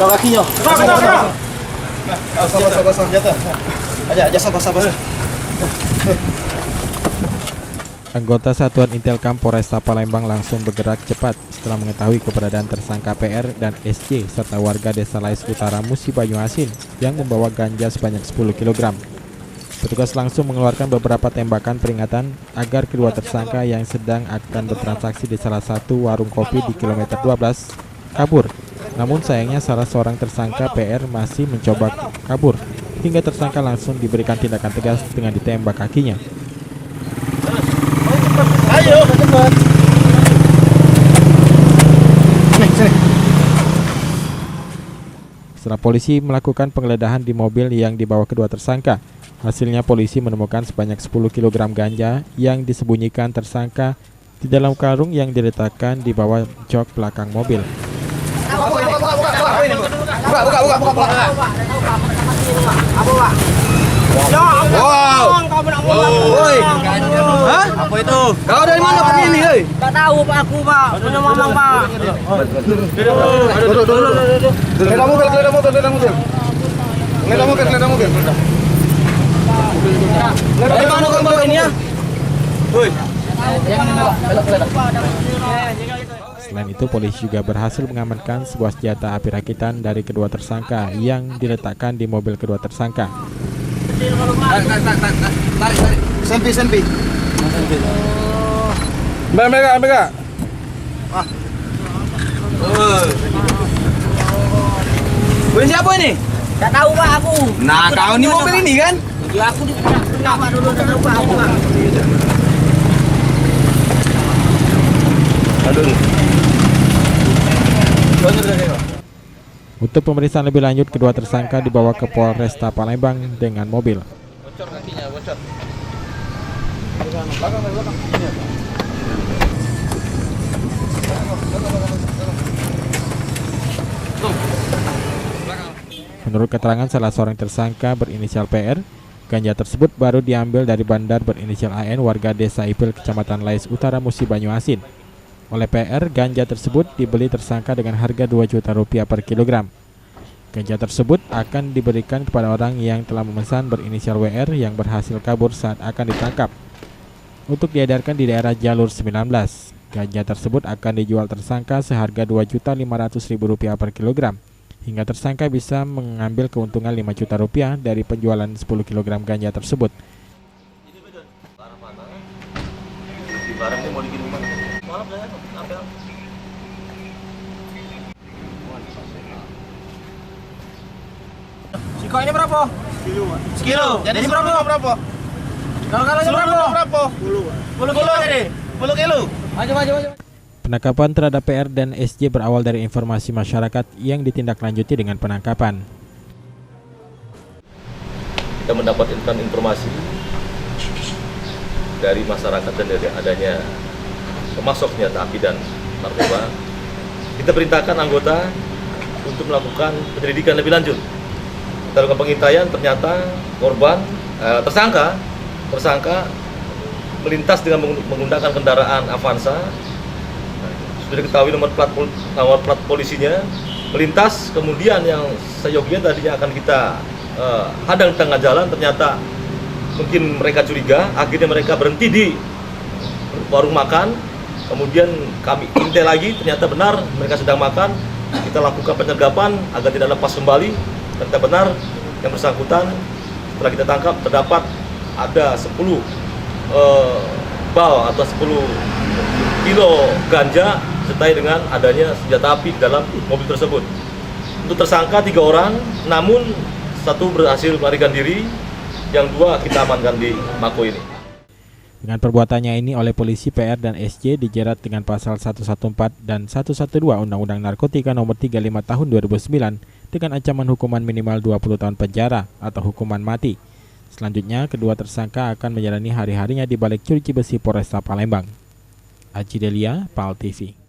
kakinya. Sabar. Jatuh. Aja sabar. Anggota Satuan Intelkam Polresta Palembang langsung bergerak cepat setelah mengetahui keberadaan tersangka PR dan SC serta warga Desa Lais Utara Musi Banyuasin yang membawa ganja sebanyak 10 kg. Petugas langsung mengeluarkan beberapa tembakan peringatan agar kedua tersangka yang sedang akan bertransaksi di salah satu warung kopi di kilometer 12 kabur. Namun sayangnya salah seorang tersangka PR masih mencoba kabur hingga tersangka langsung diberikan tindakan tegas dengan ditembak kakinya. Ayo, cepat. Sini. Setelah polisi melakukan penggeledahan di mobil yang dibawa kedua tersangka, hasilnya polisi menemukan sebanyak 10 kg ganja yang disembunyikan tersangka di dalam karung yang diletakkan di bawah jok belakang mobil. Wow. Woi. Hah? Apa itu? Kau dari mana pakai ini, hei? Tak tahu Pak, aku Pak, punya mamang Pak. Duduk. Kelihatan mobil. Dari mana kau bawa ini ya? Woi. Selain itu, polisi juga berhasil mengamankan sebuah senjata api rakitan dari kedua tersangka yang diletakkan di mobil kedua tersangka. Tarik. Sempi. Mereka. Ini siapa ini? Tak tahu Pak aku. Nah, kau ini mobil ini kan? Ya aku kenapa dulu tak tahu Pak aku Pak. Untuk pemeriksaan lebih lanjut, kedua tersangka dibawa ke Polresta Palembang dengan mobil. Bocor kakinya. Menurut keterangan salah seorang tersangka berinisial PR, ganja tersebut baru diambil dari bandar berinisial AN warga Desa Ipil, Kecamatan Lais Utara, Musi Banyuasin. Oleh PR, ganja tersebut dibeli tersangka dengan harga Rp2 juta per kilogram. Ganja tersebut akan diberikan kepada orang yang telah memesan berinisial WR yang berhasil kabur saat akan ditangkap untuk diedarkan di daerah Jalur 19. Ganja tersebut akan dijual tersangka seharga Rp2.500.000 per kilogram, hingga tersangka bisa mengambil keuntungan Rp5 juta dari penjualan 10 kg ganja tersebut. Barangnya mau dikirim mana? Siko ini berapa? Sekilo. Jadi berapa? Kalau berapa? 10 kilo jadi. 10 kilo. Maju. Penangkapan terhadap PR dan SJ berawal dari informasi masyarakat yang ditindaklanjuti dengan penangkapan. Kita mendapatkan informasi dari masyarakat dan dari adanya pemasok senjata api dan narkoba. Kita perintahkan anggota untuk melakukan penyelidikan lebih lanjut. Kita lakukan pengintaian, ternyata korban tersangka melintas dengan menggunakan kendaraan Avanza. Sudah diketahui nomor plat polisinya, melintas, kemudian yang seyogianya tadinya akan kita hadang di tengah jalan, ternyata mungkin mereka curiga, akhirnya mereka berhenti di warung makan. Kemudian kami intai lagi, ternyata benar mereka sedang makan. Kita lakukan penyergapan agar tidak lepas kembali. Ternyata benar yang bersangkutan setelah kita tangkap terdapat ada 10 bal atau 10 kilo ganja disertai dengan adanya senjata api di dalam mobil tersebut. Untuk tersangka 3 orang, namun 1 berhasil melarikan diri, yang 2 kita amankan di Mako ini. Dengan perbuatannya ini oleh polisi, PR dan SJ dijerat dengan pasal 114 dan 112 Undang-Undang Narkotika Nomor 35 Tahun 2009 dengan ancaman hukuman minimal 20 tahun penjara atau hukuman mati. Selanjutnya, kedua tersangka akan menjalani hari-harinya di balik jeruji besi Polresta Palembang. Haji Delia, PAL TV.